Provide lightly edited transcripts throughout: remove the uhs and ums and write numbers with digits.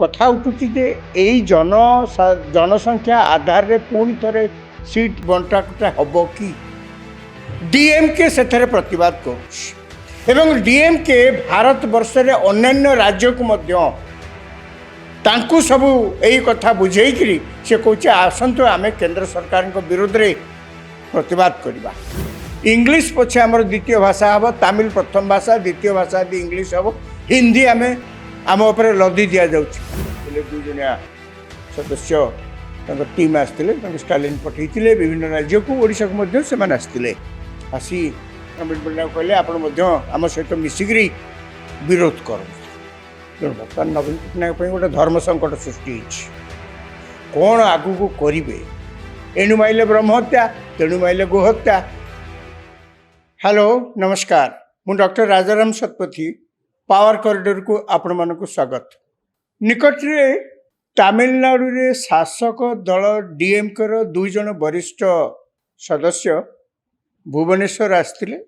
କଥା ଉଠୁଛି ଯେ ଏଇ ଜନସଂଖ୍ୟା ଆଧାରରେ ପୁଣି ଥରେ ସିଟ୍ ବଣ୍ଟାକୁଟା ହେବ କି? ଡିଏମ୍କେ ସେଥିରେ ପ୍ରତିବାଦ କରୁଛି ଏବଂ ଡିଏମ୍କେ ଭାରତବର୍ଷରେ ଅନ୍ୟାନ୍ୟ ରାଜ୍ୟକୁ ମଧ୍ୟ ତାଙ୍କୁ ସବୁ ଏଇ କଥା ବୁଝେଇକିରି ସେ କହୁଛି ଆସନ୍ତୁ ଆମେ କେନ୍ଦ୍ର ସରକାରଙ୍କ ବିରୋଧରେ ପ୍ରତିବାଦ କରିବା। ଇଂଲିଶ ପଛେ ଆମର ଦ୍ୱିତୀୟ ଭାଷା ହେବ, ତାମିଲ ପ୍ରଥମ ଭାଷା, ଦ୍ୱିତୀୟ ଭାଷା ଯଦି ଇଂଲିଶ ହେବ, ହିନ୍ଦୀ ଆମ ଉପରେ ଲଦି ଦିଆଯାଉଛି। ଦୁଇ ଜଣିଆ ସଦସ୍ୟ ତାଙ୍କ ଟିମ୍ ଆସିଥିଲେ, ତାଙ୍କୁ ଷ୍ଟାଲିନ୍ ପଠାଇଥିଲେ ବିଭିନ୍ନ ରାଜ୍ୟକୁ, ଓଡ଼ିଶାକୁ ମଧ୍ୟ ସେମାନେ ଆସିଥିଲେ। ଆସି ନବୀନ ପଟ୍ଟନାୟକ କହିଲେ ଆପଣ ମଧ୍ୟ ଆମ ସହିତ ମିଶିକିରି ବିରୋଧ କରନ୍ତୁ। ତେଣୁ ବର୍ତ୍ତମାନ ନବୀନ ପଟ୍ଟନାୟକ ପାଇଁ ଗୋଟେ ଧର୍ମ ସଙ୍କଟ ସୃଷ୍ଟି ହେଇଛି। କ'ଣ ଆଗକୁ କରିବେ? ଏଣୁ ମାଇଲେ ବ୍ରହ୍ମହତ୍ୟା, ତେଣୁ ମାଇଲେ ଗୋହତ୍ୟା। ହ୍ୟାଲୋ, ନମସ୍କାର, ମୁଁ ଡକ୍ଟର ରାଜାରାମ ଶତପଥୀ, ପାୱାର କରିଡରକୁ ଆପଣମାନଙ୍କୁ ସ୍ୱାଗତ। ନିକଟରେ ତାମିଲନାଡୁରେ ଶାସକ ଦଳ ଡିଏମ୍କେର 2 ଜଣ ବରିଷ୍ଠ ସଦସ୍ୟ ଭୁବନେଶ୍ୱର ଆସିଥିଲେ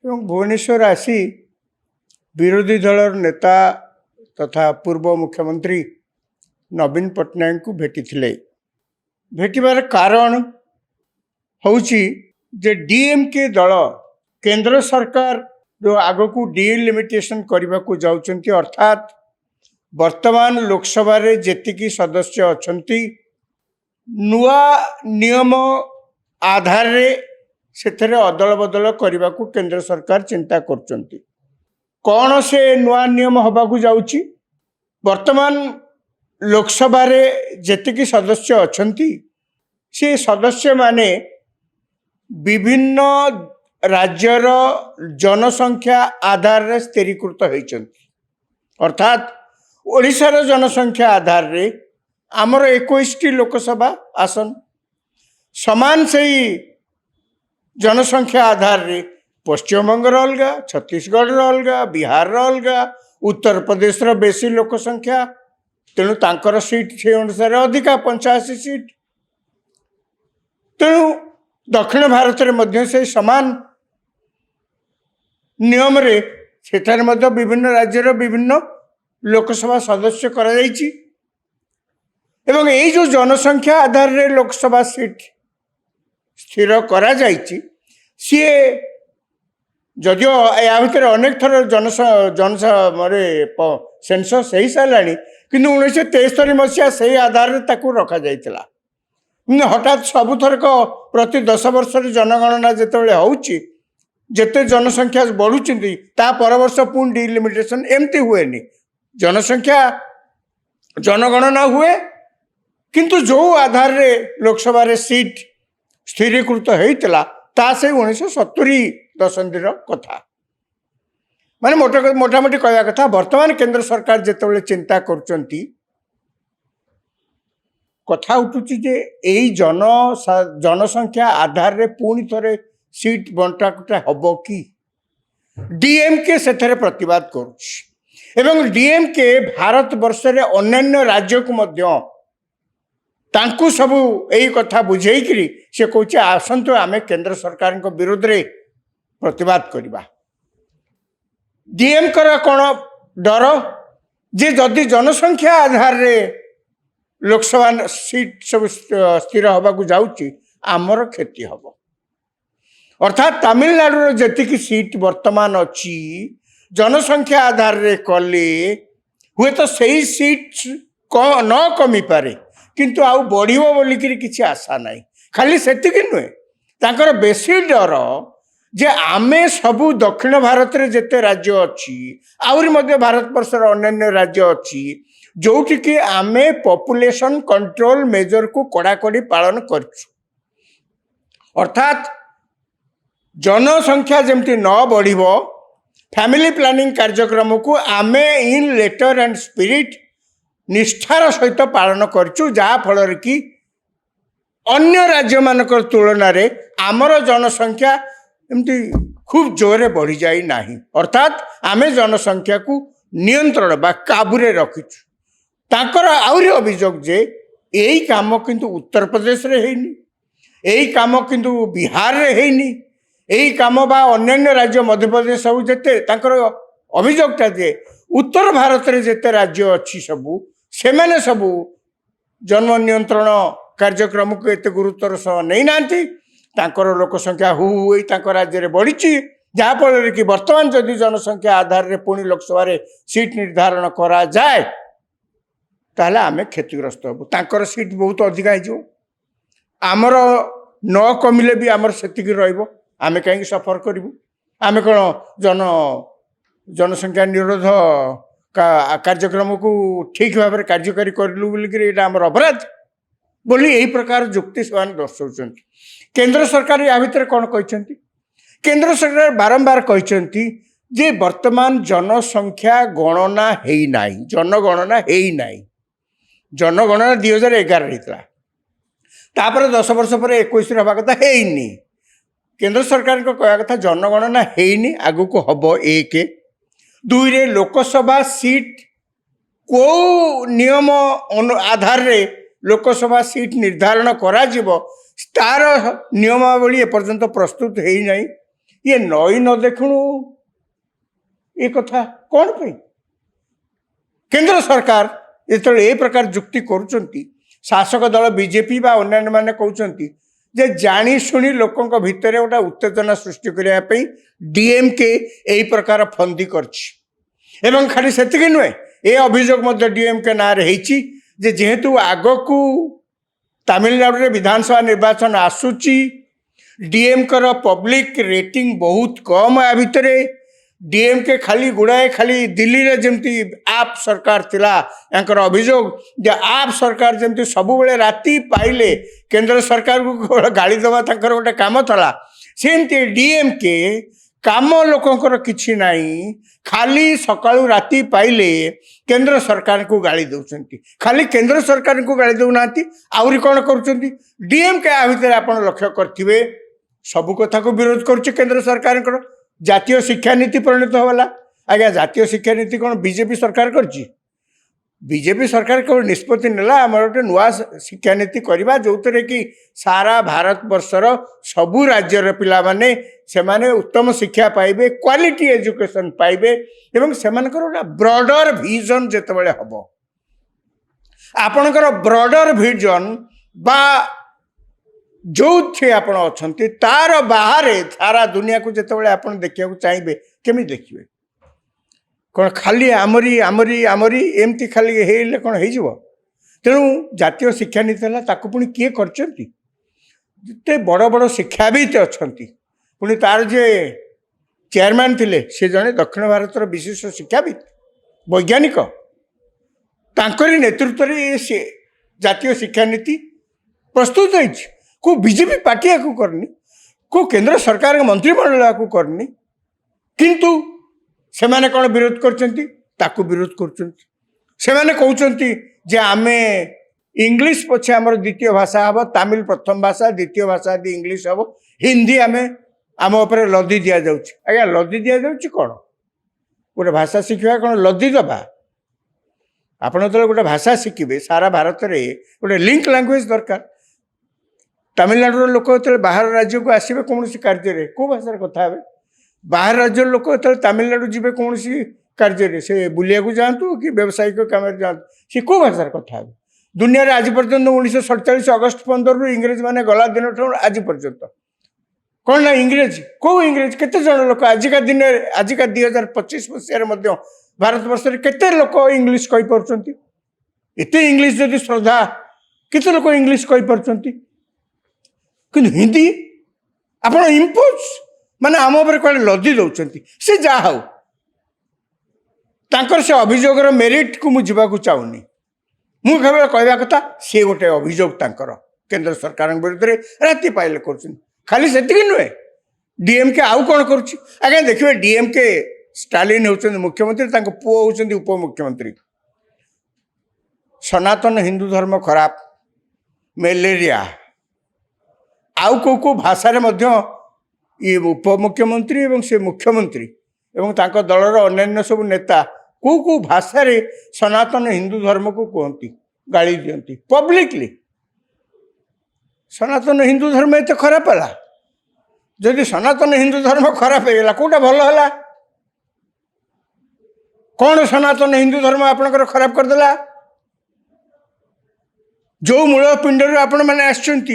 ଏବଂ ଭୁବନେଶ୍ୱର ଆସି ବିରୋଧୀ ଦଳର ନେତା ତଥା ପୂର୍ବ ମୁଖ୍ୟମନ୍ତ୍ରୀ ନବୀନ ପଟ୍ଟନାୟକଙ୍କୁ ଭେଟିଥିଲେ। ଭେଟିବାର କାରଣ ହେଉଛି ଯେ ଡିଏମ୍କେ ଦଳ କେନ୍ଦ୍ର ସରକାର ଯେଉଁ ଆଗକୁ ଡିଲିମିଟେସନ୍ କରିବାକୁ ଯାଉଛନ୍ତି, ଅର୍ଥାତ୍ ବର୍ତ୍ତମାନ ଲୋକସଭାରେ ଯେତିକି ସଦସ୍ୟ ଅଛନ୍ତି ନୂଆ ନିୟମ ଆଧାରରେ ସେଥିରେ ଅଦଳ ବଦଳ କରିବାକୁ କେନ୍ଦ୍ର ସରକାର ଚିନ୍ତା କରୁଛନ୍ତି। କ'ଣ ସେ ନୂଆ ନିୟମ ହେବାକୁ ଯାଉଛି? ବର୍ତ୍ତମାନ ଲୋକସଭାରେ ଯେତିକି ସଦସ୍ୟ ଅଛନ୍ତି ସେ ସଦସ୍ୟମାନେ ବିଭିନ୍ନ ରାଜ୍ୟର ଜନସଂଖ୍ୟା ଆଧାରରେ ସ୍ଥିରୀକୃତ ହୋଇଛନ୍ତି। ଅର୍ଥାତ୍ ଓଡ଼ିଶାର ଜନସଂଖ୍ୟା ଆଧାରରେ ଆମର 21ଟି ଲୋକସଭା ଆସନ, ସମାନ ସେଇ ଜନସଂଖ୍ୟା ଆଧାରରେ ପଶ୍ଚିମବଙ୍ଗର ଅଲଗା, ଛତିଶଗଡ଼ର ଅଲଗା, ବିହାରର ଅଲଗା, ଉତ୍ତରପ୍ରଦେଶର ବେଶୀ ଲୋକ ସଂଖ୍ୟା, ତେଣୁ ତାଙ୍କର ସିଟ୍ ସେ ଅନୁସାରେ ଅଧିକା 85 ସିଟ୍। ତେଣୁ ଦକ୍ଷିଣ ଭାରତରେ ମଧ୍ୟ ସେଇ ସମାନ ନିୟମରେ ସେଠାରେ ମଧ୍ୟ ବିଭିନ୍ନ ରାଜ୍ୟର ବିଭିନ୍ନ ଲୋକସଭା ସଦସ୍ୟ କରାଯାଇଛି ଏବଂ ଏଇ ଯେଉଁ ଜନସଂଖ୍ୟା ଆଧାରରେ ଲୋକସଭା ସିଟ୍ ସ୍ଥିର କରାଯାଇଛି, ସିଏ ଯଦିଓ ଏହା ଭିତରେ ଅନେକ ଥର ସେନ୍ସସ୍ ହେଇସାରିଲାଣି, କିନ୍ତୁ 1973 ମସିହା ସେଇ ଆଧାରରେ ତାକୁ ରଖାଯାଇଥିଲା। ହଠାତ୍ ସବୁଥରକ ପ୍ରତି 10 ବର୍ଷରେ ଜନଗଣନା ଯେତେବେଳେ ହେଉଛି, ଯେତେ ଜନସଂଖ୍ୟା ବଢ଼ୁଛନ୍ତି ତା ପର ବର୍ଷ ପୁଣି ଡିଲିମିଟେସନ୍ ଏମିତି ହୁଏନି। ଜନଗଣନା ହୁଏ, କିନ୍ତୁ ଯେଉଁ ଆଧାରରେ ଲୋକସଭାରେ ସିଟ୍ ସ୍ଥିରୀକୃତ ହେଇଥିଲା ତା ସେଇ 1970 ଦଶନ୍ଧିର କଥା। ମାନେ ମୋଟାମୋଟି କହିବା କଥା, ବର୍ତ୍ତମାନ କେନ୍ଦ୍ର ସରକାର ଯେତେବେଳେ ଚିନ୍ତା କରୁଛନ୍ତି, କଥା ଉଠୁଛି ଯେ ଏଇ ଜନସଂଖ୍ୟା ଆଧାରରେ ପୁଣି ଥରେ ସିଟ୍ ବଣ୍ଟାକୁଟା ହେବ କି? ଡିଏମ୍କେ ସେଥିରେ ପ୍ରତିବାଦ କରୁଛି ଏବଂ ଡିଏମ୍କେ ଭାରତବର୍ଷରେ ଅନ୍ୟାନ୍ୟ ରାଜ୍ୟକୁ ମଧ୍ୟ ତାଙ୍କୁ ସବୁ ଏଇ କଥା ବୁଝେଇକିରି ସେ କହୁଛି ଆସନ୍ତୁ ଆମେ କେନ୍ଦ୍ର ସରକାରଙ୍କ ବିରୋଧରେ ପ୍ରତିବାଦ କରିବା। ଡିଏମ୍କେର କ'ଣ ଡର ଯେ ଯଦି ଜନସଂଖ୍ୟା ଆଧାରରେ ଲୋକସଭା ସିଟ୍ ସବୁ ସ୍ଥିର ହେବାକୁ ଯାଉଛି, ଆମର କ୍ଷତି ହେବ। ଅର୍ଥାତ୍ ତାମିଲନାଡୁର ଯେତିକି ସିଟ୍ ବର୍ତ୍ତମାନ ଅଛି ଜନସଂଖ୍ୟା ଆଧାରରେ କଲେ ହୁଏତ ସେଇ ସିଟ୍ ନ କମିପାରେ, କିନ୍ତୁ ଆଉ ବଢ଼ିବ ବୋଲିକିରି କିଛି ଆଶା ନାହିଁ। ଖାଲି ସେତିକି ନୁହେଁ, ତାଙ୍କର ବେଶୀ ଡର ଯେ ଆମେ ସବୁ ଦକ୍ଷିଣ ଭାରତରେ ଯେତେ ରାଜ୍ୟ ଅଛି, ଆହୁରି ମଧ୍ୟ ଭାରତବର୍ଷର ଅନ୍ୟାନ୍ୟ ରାଜ୍ୟ ଅଛି, ଯେଉଁଠିକି ଆମେ ପପୁଲେସନ୍ କଣ୍ଟ୍ରୋଲ ମେଜରକୁ କଡ଼ାକଡ଼ି ପାଳନ କରିଛୁ। ଅର୍ଥାତ୍ ଜନସଂଖ୍ୟା ଯେମିତି ନ ବଢ଼ିବ, ଫ୍ୟାମିଲି ପ୍ଲାନିଂ କାର୍ଯ୍ୟକ୍ରମକୁ ଆମେ ଇନ୍ ଲେଟର ଆଣ୍ଡ ସ୍ପିରିଟ୍ ନିଷ୍ଠାର ସହିତ ପାଳନ କରିଛୁ, ଯାହାଫଳରେ କି ଅନ୍ୟ ରାଜ୍ୟମାନଙ୍କର ତୁଳନାରେ ଆମର ଜନସଂଖ୍ୟା ଏମିତି ଖୁବ୍ ଜୋରରେ ବଢ଼ିଯାଇ ନାହିଁ। ଅର୍ଥାତ୍ ଆମେ ଜନସଂଖ୍ୟାକୁ ନିୟନ୍ତ୍ରଣ ବା କାବୁରେ ରଖିଛୁ। ତାଙ୍କର ଆହୁରି ଅଭିଯୋଗ ଯେ ଏଇ କାମ କିନ୍ତୁ ଉତ୍ତରପ୍ରଦେଶରେ ହେଇନି, ଏଇ କାମ କିନ୍ତୁ ବିହାରରେ ହେଇନି, ଏଇ କାମ ବା ଅନ୍ୟାନ୍ୟ ରାଜ୍ୟ ମଧ୍ୟପ୍ରଦେଶ ସବୁ ଯେତେ ତାଙ୍କର ଅଭିଯୋଗଟା ଯେ उत्तर भारत रे जेते राज्य अच्छी सबू से सबू जन्म नियंत्रण कार्यक्रम को एत गुरुत्वर सह नहीं नांती तांकर लोक संख्या हु हुई राज्य में बढ़ी जहाँफल कि वर्तमान जदि जनसंख्या आधार रे पुणी लोकसभा सीट निर्धारण करा जाए ताहले आमे क्षतिग्रस्त हबु तांकर सीट बहुत अधिका हो आमर न कमिले भी आमर सेतिकी रहइबो आमे कहीं सफर करूँ आमे कौन जनसंख्या निरोध कार्यक्रम को ठीक भाव में कार्यकारी करूँ बोलिक आमर अपराध बोली यही प्रकार जुक्ति से दर्शाऊँ केंद्र सरकार या भितर कौन कहते केंद्र सरकार बारंबार कहते जे वर्तमान जनसंख्या गणना है नाई जनगणना है नाई जनगणना 2011 होता तापर 10 वर्ष पर 21 हवा कथा है केंद्र सरकार को कह कथा जनगणना है आगु को हम 1 2 रे लोकसभा सीट को नियम आधार रे लोकसभा सीट निर्धारण करा जिवो तार नियमावली एपर्यंत प्रस्तुत है नहीं ये नई न देखणु ये कथा कौन पे केंद्र सरकार जो ए प्रकार जुक्ति करुचंती शासक दल बीजेपी बा अन्य माने कहउचंती जे जानी सुनी लोकों भितर गोटा उत्तेजना सृष्टि करने डीएमके यही प्रकार फंदी करछि एवं खाली सेतिक नुहे ए अभियोग डीएमके ना रे हेछि जे जेहेतु आगकू तमिलनाडु रे विधानसभा निर्वाचन आसुची डीएमके पब्लिक रेटिंग बहुत कम आ भितर डीएमके खाली गुड़ाए खाली दिल्ली रे जमती आप सरकार थिला यांकर अभियोग जे आप सरकार जमती सब बेले राति पाइले केंद्र सरकार को गाली दबा तांकर गोटे काम थला सेमती डीएमके काम लोकंकर किछि नाही खाली सकाळु राति पाइले केंद्र सरकार को गाली दउचंती खाली केंद्र सरकार को गाली दउ नांती आउरी कोन करूचंती डीएमके आ भितर आपण लक्ष्य करथिबे सब कथा को विरोध करुचे केंद्र सरकार को जातीय शिक्षा नीति परिणत होला आज्ञा जातीय शिक्षा नीति कौन बीजेपी सरकार करची बीजेपी सरकार केवल निष्पत्ति नेला आमर गोटे नुआ शिक्षा नीति करवा जो कि सारा भारत वर्षर सबू राज्यर पिला माने सेमाने उत्तम शिक्षा पाइबे क्वालिटी एजुकेशन पाइबे एवं सेमानकर गोटे ब्रॉडर विजन जेतेबेले हबो आपणकर ब्रॉडर विजन बा जो थे आपण अच्छे तार बाहर सारा दुनिया को जिते आप देखा चाहिए केमी देखिए कौन खाली आमरी आमरी आमरी एमती खाली हेले कौन हो तेणु जातीय शिक्षा नीति है ताकू पुणी किए करते बड़ बड़ शिक्षाविद अच्छा पुणी तार जे चेयरमैन थिले से जड़े दक्षिण भारतर विशिष्ट शिक्षाविद वैज्ञानिक तांकरी नेतृत्व में से जातीय शिक्षा नीति प्रस्तुत होती को बीजेपी पार्टी को करनी को केंद्र सरकार के मंत्रिमंडल को करनी किंतु से माने कौन विरोध करचंती ताकू विरोध करचंती से माने कहउचंती जे आमे इंग्लिश पछे हमर द्वितीय भाषा हबो तमिल प्रथम भाषा द्वितीय भाषा दी इंग्लिश हबो हिंदी आमे आम ऊपर लदी दिया जाउची आज्ञा लदी दिया जाउची कौन गोटे भाषा शिखा कौन लदी दबा आपण तो गोटे भाषा शिखिबे सारा भारत रे गोटे लिंक लैंग्वेज दरकार तमिलनाडु लोक जो बाहर राज्य को आसवे कौन कार्य कौ भाषा कथा हे बाहर राज्य लोक जो तमिलनाडु जी कौन कार्य से बुलिया जातु कि व्यावसायिक काम जातु सी कौ भाषा कथा हे दुनिया रे आज पर्यंत 1947 अगस्त 15 इंग्रेज माने गला दिन आज पर्यंत कौन ना इंग्रेज कौ इंग्रेज केते जन लोक आजिका दिन आजिका 2025 मसीह भारत वर्ष केते लोक इंग्लिश कहि परछंती एते इंग्लिश जदि श्रद्धा केते लोक इंग्लिश कहि परछंती कि हिंदी आपण इम्पोज माने आम उपर कौन लदी दौरान से जहा हो से अभियोगर मेरिट को मुझे चाहूनी मुझे केवल कहवा कथा सी गोटे अभियोग केंद्र सरकार विरुद्ध में राति पाइले कर खाली से नुहे डीएमके आउ कौन करें देखिए डीएमके स्टालिन होती मुख्यमंत्री पुओ होती उपमुख्यमंत्री सनातन हिंदू धर्म खराब मलेरिया आउ को भाषा रे मध्य ये उपमुख्यमंत्री एवं से मुख्यमंत्री एवं तांको दलर अन्य सब नेता को भाषा रे सनातन हिंदू धर्म को कहती गाली दियंती पब्लिकली सनातन हिंदू धर्म एत खराब है जदि सनातन हिंदू धर्म खराब है कौटा भल है कौन सनातन हिंदू धर्म आपणकर खराब करदेला जो मूल पिंडर आपण मैंने आसुँच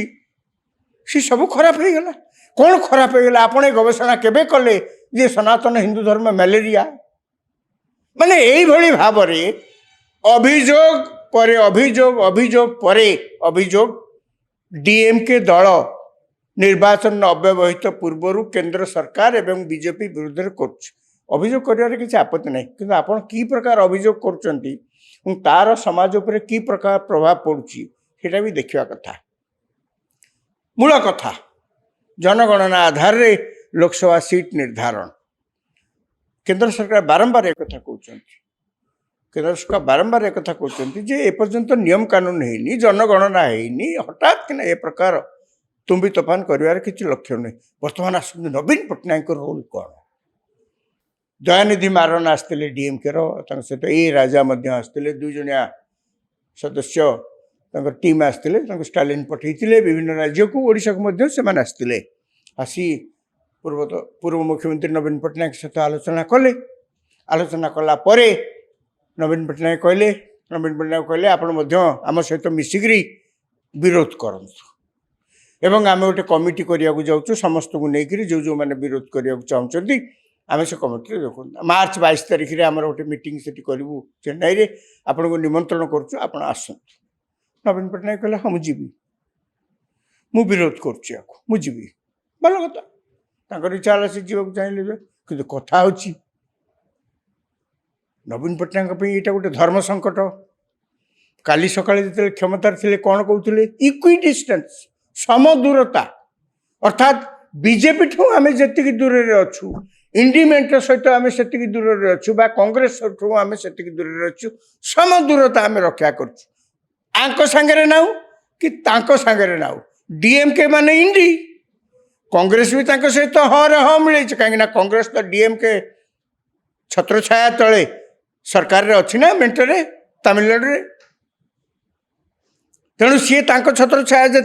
सी सब खराब हो गला कौन खराब हो गला आपण गवेषणा केबे कले जे सनातन हिंदू धर्म मैलेरिया माने यही भली भाव अभियोग पर अभियोग अभियोग पर अभियोग डीएमके दल निर्वाचन अव्यवहित पूर्वर केंद्र सरकार एवं बीजेपी विरुद्ध में अभियोग कर किसी आपत्ति नहीं कि आपड़ कि प्रकार अभियोग कर तार समाज उपर कि प्रकार प्रभाव पड़ुछि सेटा भी देखा कथा मूल कथा जनगणना आधार रे लोकसभा सीट निर्धारण केंद्र सरकार बारंबार एक कथा कहते केंद्र सरकार बारंबार एक कथा कहते जे एपर्यंत नियम कानून है जनगणना है हठात कि ए प्रकार तुम्बी तोफान कर किसी लक्ष्य नहीं बर्तमान आस नवीन पट्टनायक रोल कौन दयानिधि मारन आसते डीएमके सहित ए राजा आसते दुईजणिया सदस्य टीम आसते स्टालिन पठे विभिन्न राज्य को ओडिशा को से आसते आसी पूर्व मुख्यमंत्री नवीन पट्टनायक सहित आलोचना कले आलोचना कला परे नवीन पट्टनायक कहले आपण आम सहित मिसिकी विरोध करंतु एवं आम गोटे कमिटी करने जाऊँ समस्त को लेकर जो जो मैंने विरोध करने चाहते आम से कमिटी देखो मार्च 22 तारिख में आम गोटे मीटिंग से करूँ चेन्नई में आपण को निमंत्रण करुँ आप आसतु नवीन पट्टनायक कहला हाँ मुझे मु विरोध करुँच भल कथा इच्छा से जीवा चाहिए कि कथा हो नवीन पट्टनायक यहाँ गोटे धर्म संकट काली सकाଳେ जो क्षमतार थे कौन कहते इक्वी डिस्टेंस समदूरता अर्थात बीजेपी ठू आम जी दूर में अच्छू इंडिमेंट सहित आम से दूर में अच्छू कांग्रेस ठू आम से दूर में अच्छू समदूरता आम रक्षा करूँ सांगे नाऊ कि सांगे नाऊ डीएमके माने इंडी कांग्रेस भी सहित हाँ हाँ मिले कहीं कांग्रेस तो डीएमके छत्र छाया तले सरकार रे अच्छी ना मेंटरे तमिलनाडु रे तेणु सी छत्र छाया जो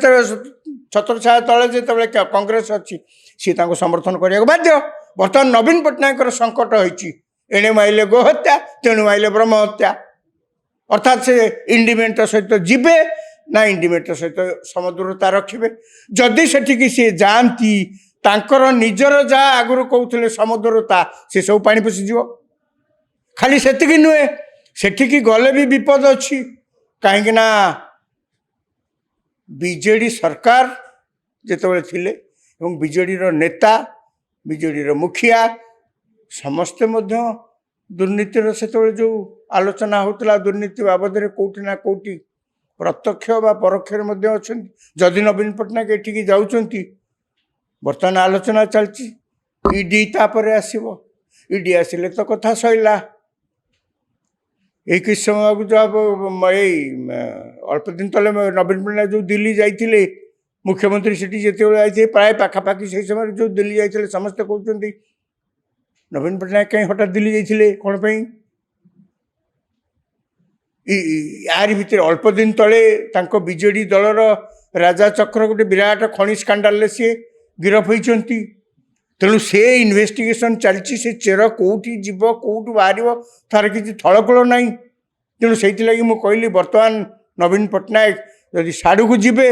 छत्र छाया तले जो कांग्रेस अच्छी सी समर्थन करने बाध्य बर्तमान नवीन पट्टनायक संकट होती एणे माइले गोहत्या तेणु माइले ब्रह्म हत्या अर्थात से इंडिमेंट सहित जीवे ना इंडिमेंट सहित समदूरता रखिए जदि सेठिकी सी जाती तांकर निजर जहाँ आगुरी कहते समदूरता से सब पानी पशिज खाली सेतिकी नुहे सेठिकी गले भी विपद अच्छी कहीं बीजेडी सरकार जितेबाला थिले बीजेडी नेता बीजेडी मुखिया समस्ते दुर्नीतिर से जो आलोचना होता दुर्नीति बाबद कौटी ना कौटी प्रत्यक्ष बा परोक्ष अच्छा जदि नवीन पट्टनायक एठिकी जाउछंती बर्तमान आलोचना चलती ईडी तापर आसब ईडी आसिले तो कथा सैला एक समय जो अल्प दिन तले नवीन पट्टनायक जो दिल्ली जाइए मुख्यमंत्री सेठी जिते प्राय पाखापाखि से समय जो दिल्ली जाइए समस्ते कहते नवीन पट्टनायक कहीं हठात दिल्ली जाइए कौन पाई यार भितर अल्प दिन तले बीजेडी दलर राजा चक्र गोटे विराट खनि स्कांडाल सी गिरफ होती तेणु से इन्वेस्टिगेशन चलती से चेर कौटी जीव कौटू बाहर तार किसी थलकूल ना तेणु से कहली बर्तमान नवीन पट्टनायक यदि साड़ू को जीवे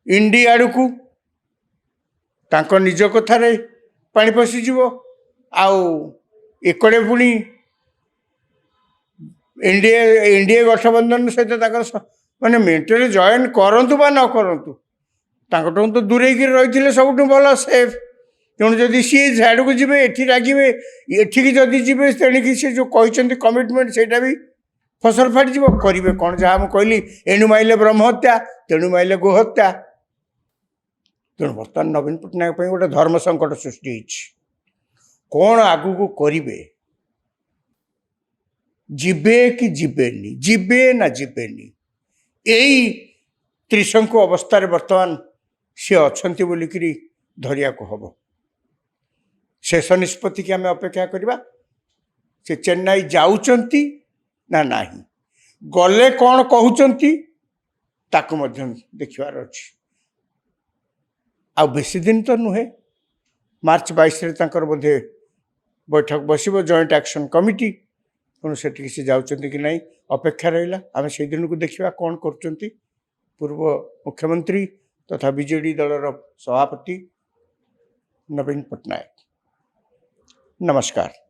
इंडी आड़ को निज कथार पानी पशिज एकड़े पुणी एनडीए गठबंधन सहित माने मेंटरे जॉइन करंतु बा न करंतु तो दूरे रही सब भल सेफ तेणु जदि सी झाड़ू को जी एठी रागिबे एठिकी जदि जीवे तेणिकी सी जो कहते कमिटमेंट सेटा भी फसल फाटी करेंगे कौन जहाँ मुझे कहली एणु माइले ब्रह्म हत्या तेणु माइले गोहत्या तेणु बर्तमान नवीन पट्टनायक गोटे धर्म संकट सृष्टि कौन आगू को करेंगे जीवे कि जीवेनी जीवे ना जीवेनी यही त्रिशंकु अवस्था बर्तमान सी अच्छा बोलिक धरिया को हम शेष निष्पत्ति की आम अपेक्षा करवा से चेन्नई जाऊँच ना नहीं गले कौन कहते ताकू देखार अच्छी आ बेसी दिन तो नुहे मार्च 22 बोधे बैठक बस जॉइंट एक्शन कमिटी तेणु से जाऊँच कि नहीं अपेक्षा रहा आम से दिन को देखा कौन कर पूर्व मुख्यमंत्री तथा बीजेडी दलर सभापति नवीन पट्टनायक। नमस्कार।